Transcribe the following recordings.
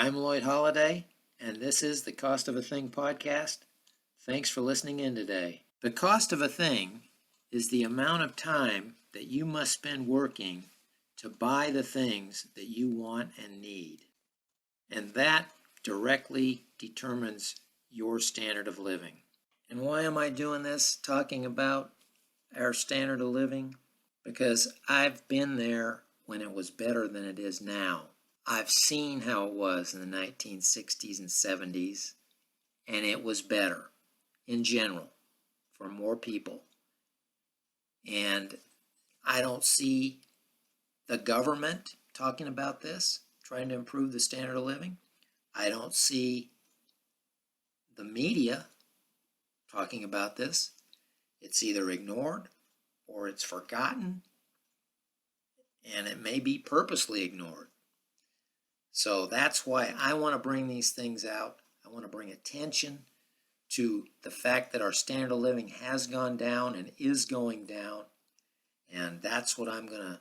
I'm Lloyd Holiday, and this is the Cost of a Thing podcast. Thanks for listening in today. The cost of a thing is the amount of time that you must spend working to buy the things that you want and need. And that directly determines your standard of living. And why am I doing this, talking about our standard of living? Because I've been there when it was better than it is now. I've seen how it was in the 1960s and 70s, and it was better in general for more people. And I don't see the government talking about this, trying to improve the standard of living. I don't see the media talking about this. It's either ignored or it's forgotten, and it may be purposely ignored. So that's why I want to bring these things out. I want to bring attention to the fact that our standard of living has gone down and is going down. And that's what I'm going to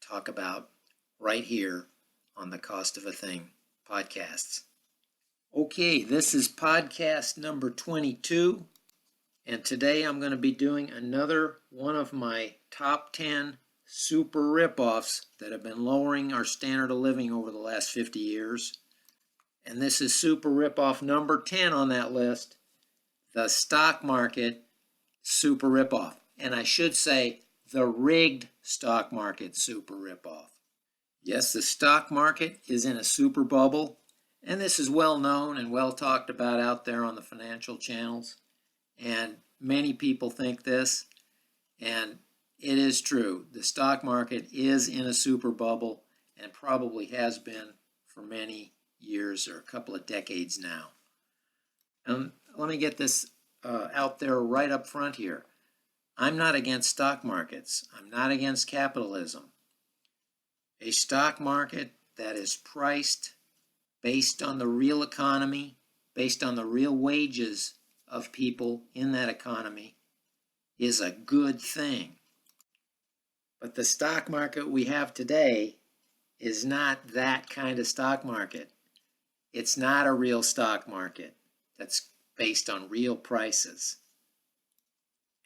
talk about right here on the Cost of a Thing podcasts. Okay, this is podcast number 22. And today I'm going to be doing another one of my top 10 super ripoffs that have been lowering our standard of living over the last 50 years. And this is super ripoff number 10 on that list, the stock market super ripoff. And I should say the rigged stock market super ripoff. Yes, the stock market is in a super bubble, and this is well known and well talked about out there on the financial channels. And many people think this, and it is true. The stock market is in a super bubble and probably has been for many years or a couple of decades now. And let me get this out there right up front here. I'm not against stock markets. I'm not against capitalism. A stock market that is priced based on the real economy, based on the real wages of people in that economy, is a good thing. But the stock market we have today is not that kind of stock market. It's not a real stock market that's based on real prices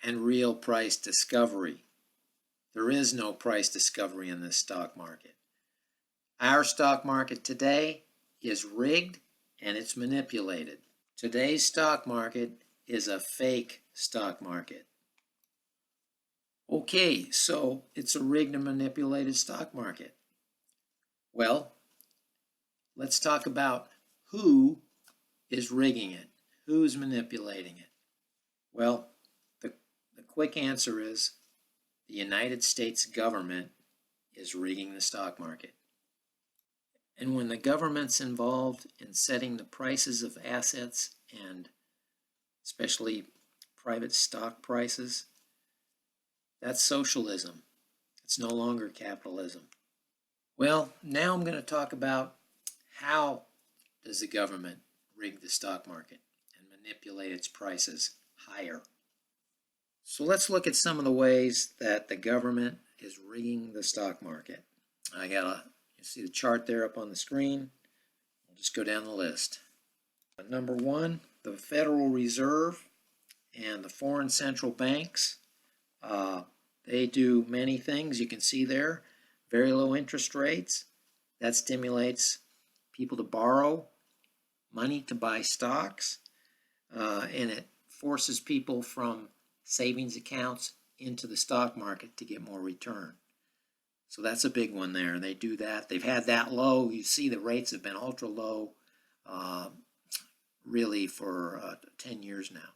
and real price discovery. There is no price discovery in this stock market. Our stock market today is rigged and it's manipulated. Today's stock market is a fake stock market. Okay, so it's a rigged and manipulated stock market. Well, let's talk about who is rigging it, who's manipulating it. Well, the quick answer is the United States government is rigging the stock market. And when the government's involved in setting the prices of assets and especially private stock prices, that's socialism. It's no longer capitalism. Well, now I'm going to talk about how does the government rig the stock market and manipulate its prices higher. So let's look at some of the ways that the government is rigging the stock market. You see the chart there up on the screen. We'll just go down the list. Number one, the Federal Reserve and the foreign central banks. They do many things. You can see there, very low interest rates. That stimulates people to borrow money to buy stocks, and it forces people from savings accounts into the stock market to get more return. So that's a big one there. They do that. They've had that low. You see the rates have been ultra low really for 10 years now.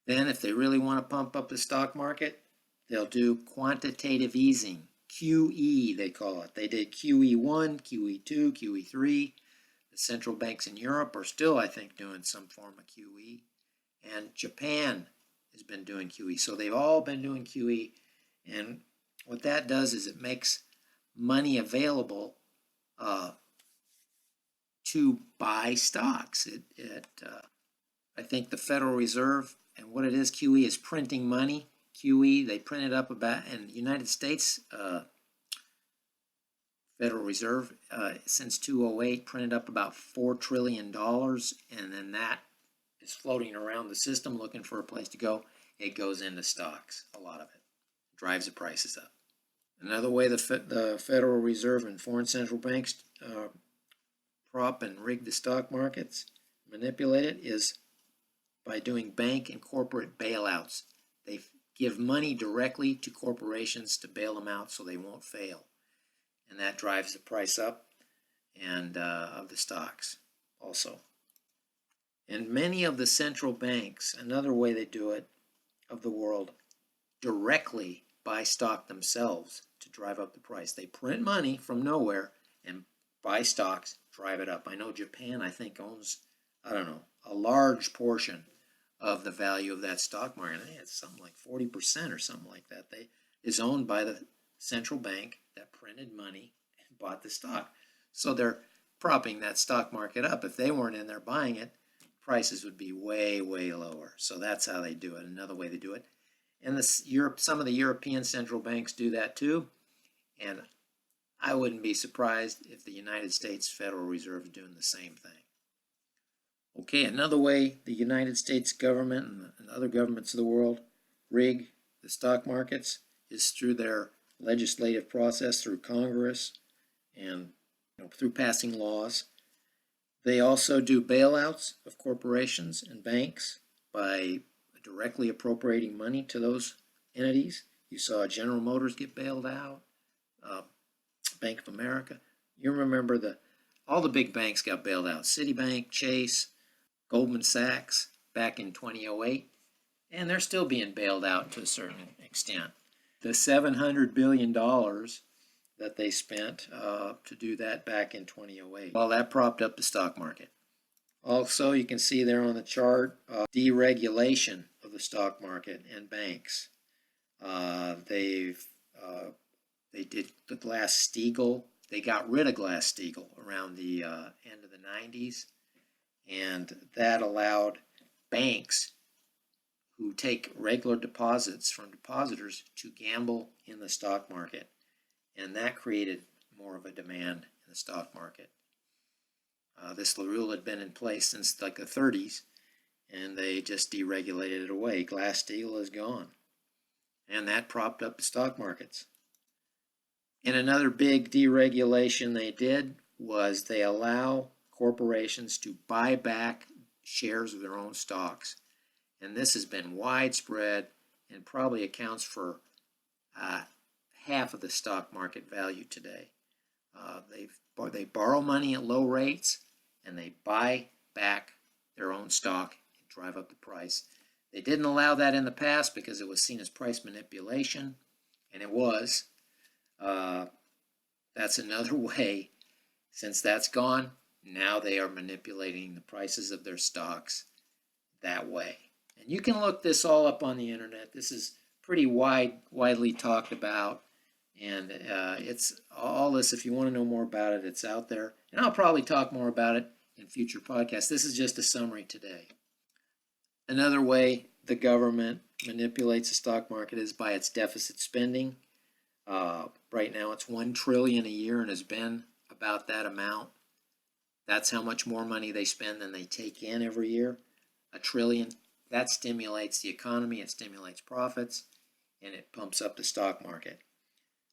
Then if they really want to pump up the stock market, they'll do quantitative easing, QE they call it. They did QE1, QE2, QE3. The central banks in Europe are still, I think, doing some form of QE. And Japan has been doing QE. So they've all been doing QE. And what that does is it makes money available to buy stocks. I think the Federal Reserve, and what it is, QE is printing money. QE, they print it up about, in the United States, Federal Reserve, since 2008, printed up about $4 trillion, and then that is floating around the system looking for a place to go. It goes into stocks, a lot of it. Drives the prices up. Another way the Federal Reserve and foreign central banks prop and rig the stock markets, manipulate it, is by doing bank and corporate bailouts. They give money directly to corporations to bail them out so they won't fail. And that drives the price up and of the stocks also. And many of the central banks, another way they do it of the world, directly buy stock themselves to drive up the price. They print money from nowhere and buy stocks, drive it up. I know Japan, I think, owns, I don't know, a large portion of the value of that stock market. I think it's something like 40% or something like that. Is owned by the central bank that printed money and bought the stock. So they're propping that stock market up. If they weren't in there buying it, prices would be way, way lower. So that's how they do it. Another way they do it. And some of the European central banks do that too. And I wouldn't be surprised if the United States Federal Reserve is doing the same thing. Okay, another way the United States government and other governments of the world rig the stock markets is through their legislative process, through Congress, and through passing laws. They also do bailouts of corporations and banks by directly appropriating money to those entities. You saw General Motors get bailed out, Bank of America. You remember all the big banks got bailed out. Citibank, Chase, Goldman Sachs back in 2008, and they're still being bailed out to a certain extent. The $700 billion that they spent to do that back in 2008. Well, that propped up the stock market. Also, you can see there on the chart, deregulation of the stock market and banks. They did the Glass-Steagall. They got rid of Glass-Steagall around the end of the 90s, and that allowed banks who take regular deposits from depositors to gamble in the stock market. And that created more of a demand in the stock market. This rule had been in place since like the 30s, and they just deregulated it away. Glass-Steagall is gone. And that propped up the stock markets. And another big deregulation they did was they allow corporations to buy back shares of their own stocks. And this has been widespread and probably accounts for half of the stock market value today. They borrow money at low rates and they buy back their own stock and drive up the price. They didn't allow that in the past because it was seen as price manipulation, and it was. That's another way. Since that's gone, now they are manipulating the prices of their stocks that way. And you can look this all up on the internet. This is pretty widely talked about. And it's all this, if you want to know more about it, it's out there. And I'll probably talk more about it in future podcasts. This is just a summary today. Another way the government manipulates the stock market is by its deficit spending. Right now it's $1 trillion a year and has been about that amount. That's how much more money they spend than they take in every year. $1 trillion. That stimulates the economy, it stimulates profits, and it pumps up the stock market.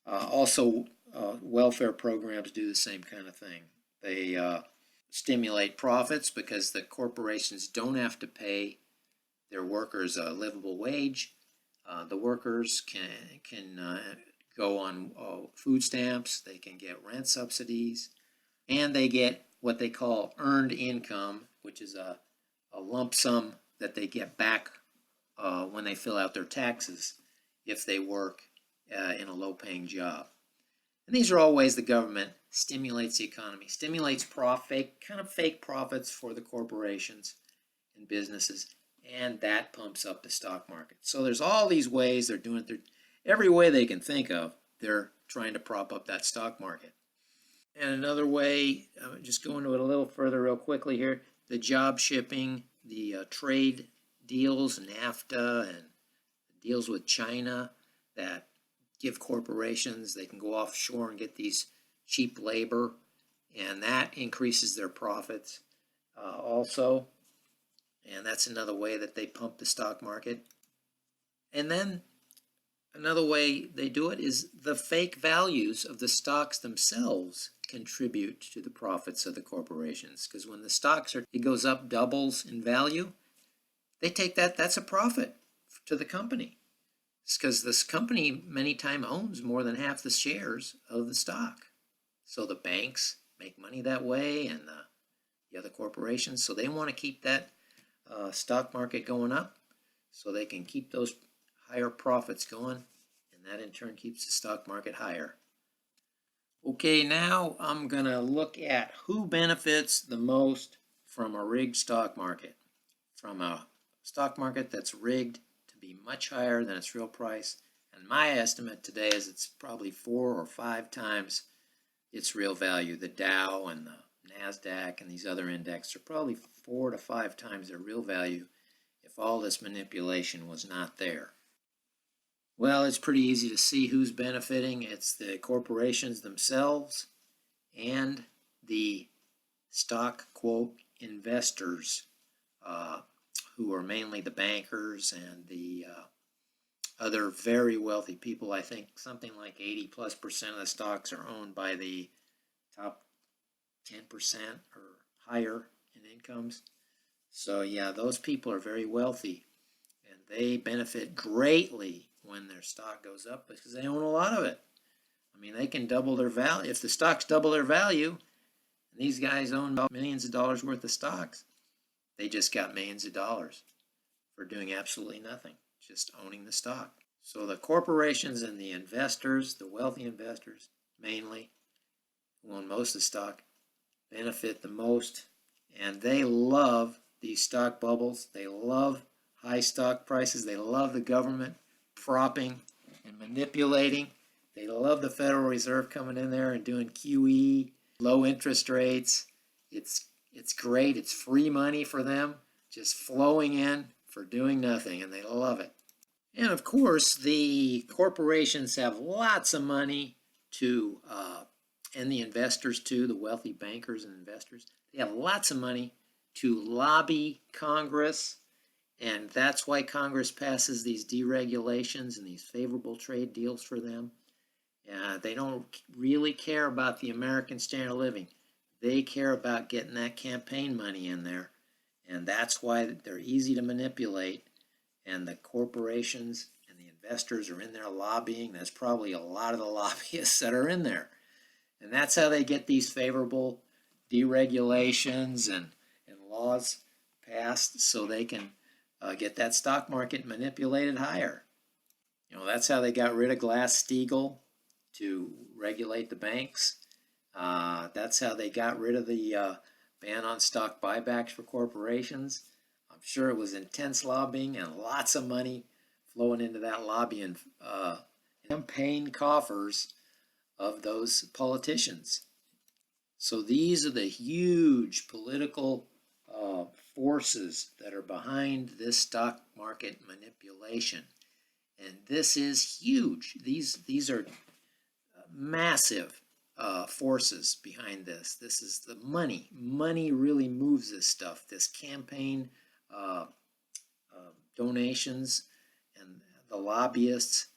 Also, welfare programs do the same kind of thing. They stimulate profits because the corporations don't have to pay their workers a livable wage. The workers can go on food stamps, they can get rent subsidies, and they get what they call earned income, which is a lump sum that they get back when they fill out their taxes if they work in a low-paying job. And these are all ways the government stimulates the economy, stimulates fake profits for the corporations and businesses, and that pumps up the stock market. So there's all these ways they're doing it. Every way they can think of, they're trying to prop up that stock market. And another way, just go into it a little further real quickly here, the job shipping, the trade deals, NAFTA, and deals with China that give corporations, they can go offshore and get these cheap labor, and that increases their profits also. And that's another way that they pump the stock market. And then another way they do it is the fake values of the stocks themselves contribute to the profits of the corporations. Because when the stocks it goes up, doubles in value, they take that's a profit to the company. It's because this company many times owns more than half the shares of the stock. So the banks make money that way, and the other corporations. So they want to keep that stock market going up so they can keep those higher profits going, and that in turn keeps the stock market higher. Okay, now I'm going to look at who benefits the most from a rigged stock market. From a stock market that's rigged to be much higher than its real price. And my estimate today is it's probably 4 or 5 times its real value. The Dow and the NASDAQ and these other indexes are probably 4 to 5 times their real value if all this manipulation was not there. Well, it's pretty easy to see who's benefiting. It's the corporations themselves and the stock, quote, investors, who are mainly the bankers and the other very wealthy people. I think something like 80+% of the stocks are owned by the top 10% or higher in incomes. So yeah, those people are very wealthy, and they benefit greatly when their stock goes up because they own a lot of it. I mean, they can double their value. If the stocks double their value, and these guys own millions of dollars worth of stocks, they just got millions of dollars for doing absolutely nothing, just owning the stock. So the corporations and the investors, the wealthy investors mainly, who own most of the stock, benefit the most, and they love these stock bubbles. They love high stock prices. They love the government propping and manipulating. They love the Federal Reserve coming in there and doing QE, low interest rates. It's great. It's free money for them, just flowing in for doing nothing, and they love it. And of course, the corporations have lots of money to, and the investors too, the wealthy bankers and investors, they have lots of money to lobby Congress, and that's why Congress passes these deregulations and these favorable trade deals for them. They don't really care about the American standard of living. They care about getting that campaign money in there, and that's why they're easy to manipulate, and the corporations and the investors are in there lobbying. There's probably a lot of the lobbyists that are in there, and that's how they get these favorable deregulations and laws passed so they can get that stock market manipulated higher. You know, that's how they got rid of Glass-Steagall to regulate the banks. That's how they got rid of the ban on stock buybacks for corporations. I'm sure it was intense lobbying and lots of money flowing into that lobbying campaign coffers of those politicians. So these are the huge political forces that are behind this stock market manipulation. And this is huge. These are massive forces behind this. This is the money. Money really moves this stuff. This campaign donations and the lobbyists.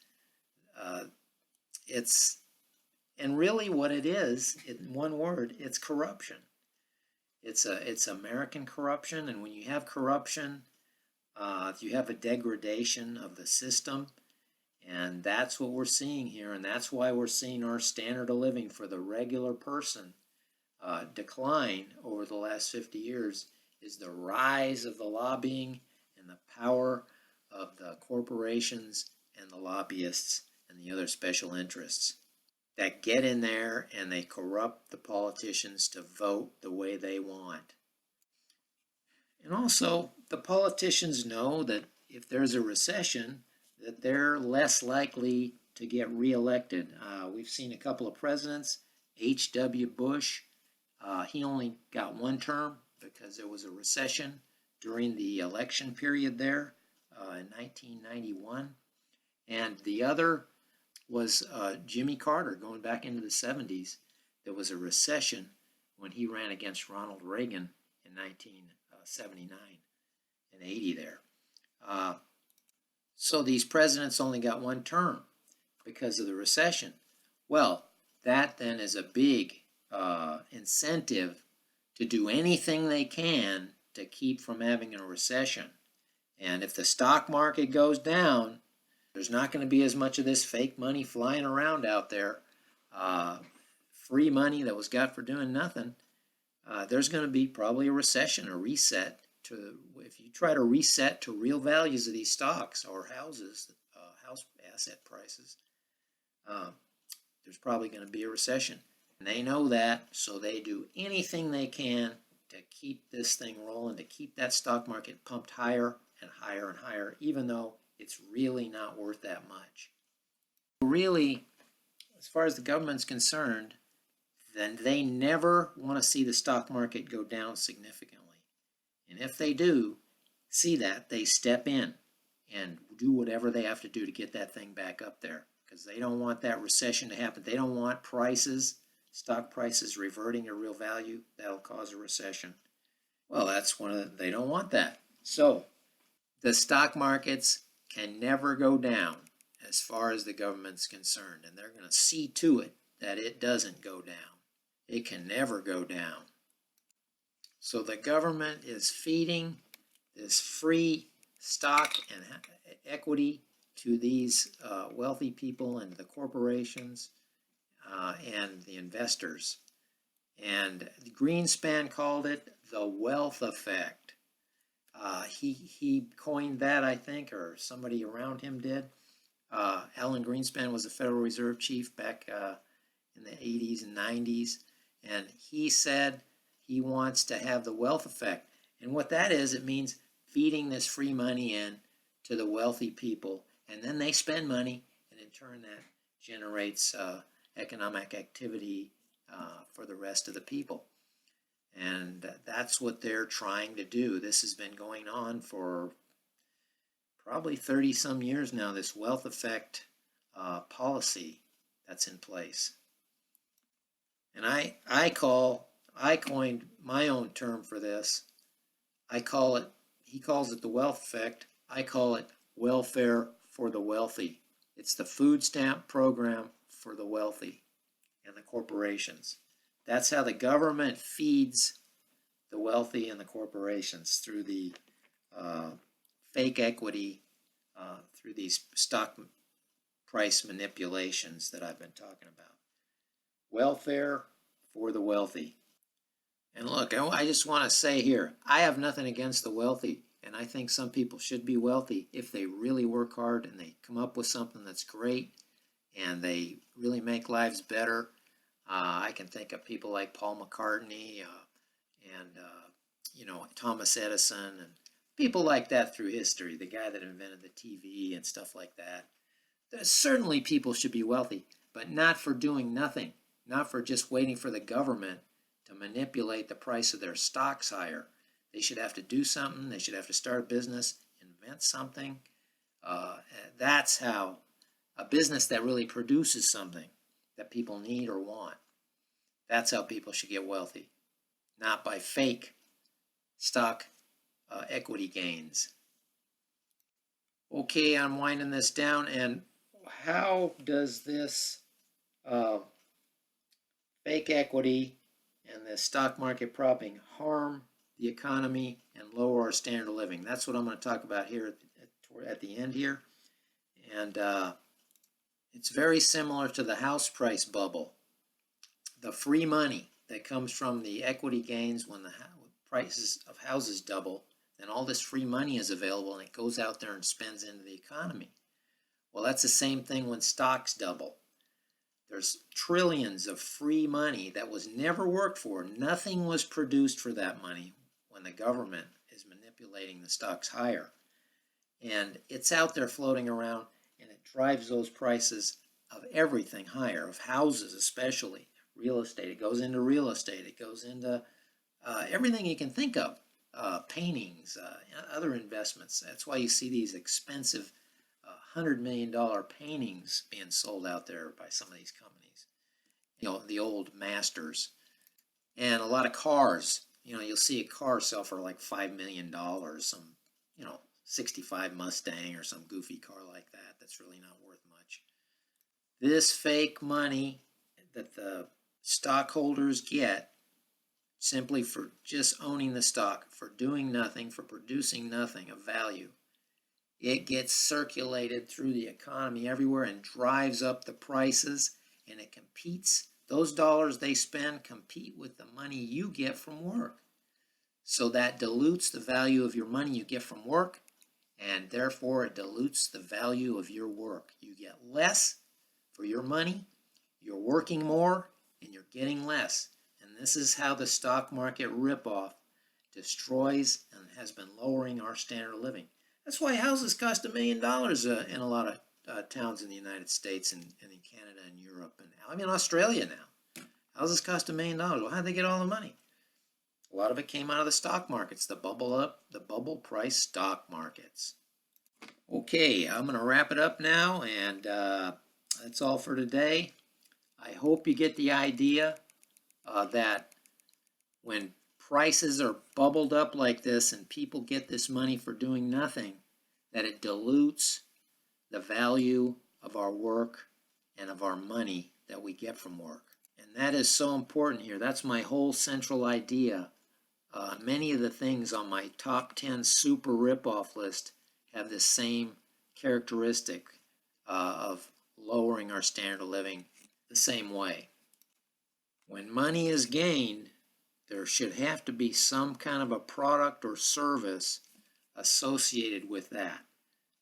And really what it is, in one word, it's corruption. It's American corruption, and when you have corruption, you have a degradation of the system. And that's what we're seeing here, and that's why we're seeing our standard of living for the regular person decline over the last 50 years, is the rise of the lobbying and the power of the corporations and the lobbyists and the other special interests that get in there and they corrupt the politicians to vote the way they want. And also, the politicians know that if there's a recession, that they're less likely to get reelected. We've seen a couple of presidents. H.W. Bush, he only got one term because there was a recession during the election period there in 1991. And the other was Jimmy Carter, going back into the 70s. there was a recession when he ran against Ronald Reagan in 1979 and 80 there. So these presidents only got one term because of the recession. Well, that then is a big incentive to do anything they can to keep from having a recession. And if the stock market goes down, there's not going to be as much of this fake money flying around out there, free money that was got for doing nothing. There's going to be probably a recession, a reset. If you try to reset to real values of these stocks or houses, house asset prices, there's probably going to be a recession. And they know that, so they do anything they can to keep this thing rolling, to keep that stock market pumped higher and higher and higher, even though it's really not worth that much. Really, as far as the government's concerned, then they never want to see the stock market go down significantly. And if they do see that, they step in and do whatever they have to do to get that thing back up there, because they don't want that recession to happen. They don't want stock prices reverting to real value. That'll cause a recession. Well, they don't want that. So the stock markets can never go down as far as the government's concerned, and they're going to see to it that it doesn't go down. It can never go down. So the government is feeding this free stock and equity to these wealthy people and the corporations and the investors. And Greenspan called it the wealth effect. He coined that, I think, or somebody around him did. Alan Greenspan was the Federal Reserve chief back in the 80s and 90s, and he said he wants to have the wealth effect. And what that is, it means feeding this free money in to the wealthy people, and then they spend money, and in turn that generates economic activity for the rest of the people. And that's what they're trying to do. This has been going on for probably 30 some years now, this wealth effect policy that's in place. And I coined my own term for this. He calls it the wealth effect. I call it welfare for the wealthy. It's the food stamp program for the wealthy and the corporations. That's how the government feeds the wealthy and the corporations, through the fake equity, through these stock price manipulations that I've been talking about. Welfare for the wealthy. And look, I just want to say here, I have nothing against the wealthy, and I think some people should be wealthy if they really work hard and they come up with something that's great and they really make lives better. I can think of people like Paul McCartney and Thomas Edison and people like that through history, the guy that invented the TV and stuff like that. Certainly people should be wealthy, but not for doing nothing, not for just waiting for the government to manipulate the price of their stocks higher. They should have to do something. They should have to start a business, invent something. That's how a business that really produces something that people need or want. That's how people should get wealthy, not by fake stock equity gains. Okay, I'm winding this down, and how does this fake equity and the stock market propping harm the economy and lower our standard of living? That's what I'm going to talk about here at the end here. And it's very similar to the house price bubble. The free money that comes from the equity gains when the prices of houses double, then all this free money is available and it goes out there and spends into the economy. Well, that's the same thing when stocks double. There's trillions of free money that was never worked for. Nothing was produced for that money when the government is manipulating the stocks higher. And it's out there floating around, and it drives those prices of everything higher, of houses especially, real estate. It goes into real estate. It goes into everything you can think of, paintings, other investments. That's why you see these expensive $100 million paintings being sold out there by some of these companies. the old masters. And a lot of cars, you'll see a car sell for like $5 million, some, 65 Mustang or some goofy car like that that's really not worth much. This fake money that the stockholders get simply for just owning the stock, for doing nothing, for producing nothing of value, it gets circulated through the economy everywhere and drives up the prices, and it competes. Those dollars they spend compete with the money you get from work. So that dilutes the value of your money you get from work, and therefore it dilutes the value of your work. You get less for your money, you're working more, and you're getting less. And this is how the stock market ripoff destroys and has been lowering our standard of living. That's why houses cost $1 million in a lot of towns in the United States and in Canada and Europe and Australia now. Houses cost $1 million. Well, how'd they get all the money? A lot of it came out of the stock markets, the bubble price stock markets. Okay, I'm going to wrap it up now, and that's all for today. I hope you get the idea that when prices are bubbled up like this and people get this money for doing nothing, that it dilutes the value of our work and of our money that we get from work. And that is so important here. That's my whole central idea. Many of the things on my top 10 super ripoff list have the same characteristic of lowering our standard of living the same way. When money is gained, there should have to be some kind of a product or service associated with that.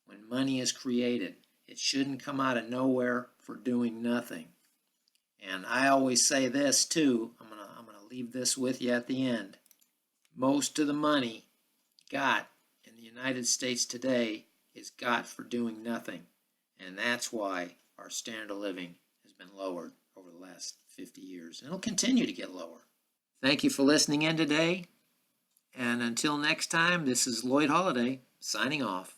When money is created, it shouldn't come out of nowhere for doing nothing. And I always say this too, I'm gonna leave this with you at the end. Most of the money got in the United States today is got for doing nothing. And that's why our standard of living has been lowered over the last 50 years. And it'll continue to get lower. Thank you for listening in today. And until next time, this is Lloyd Holiday signing off.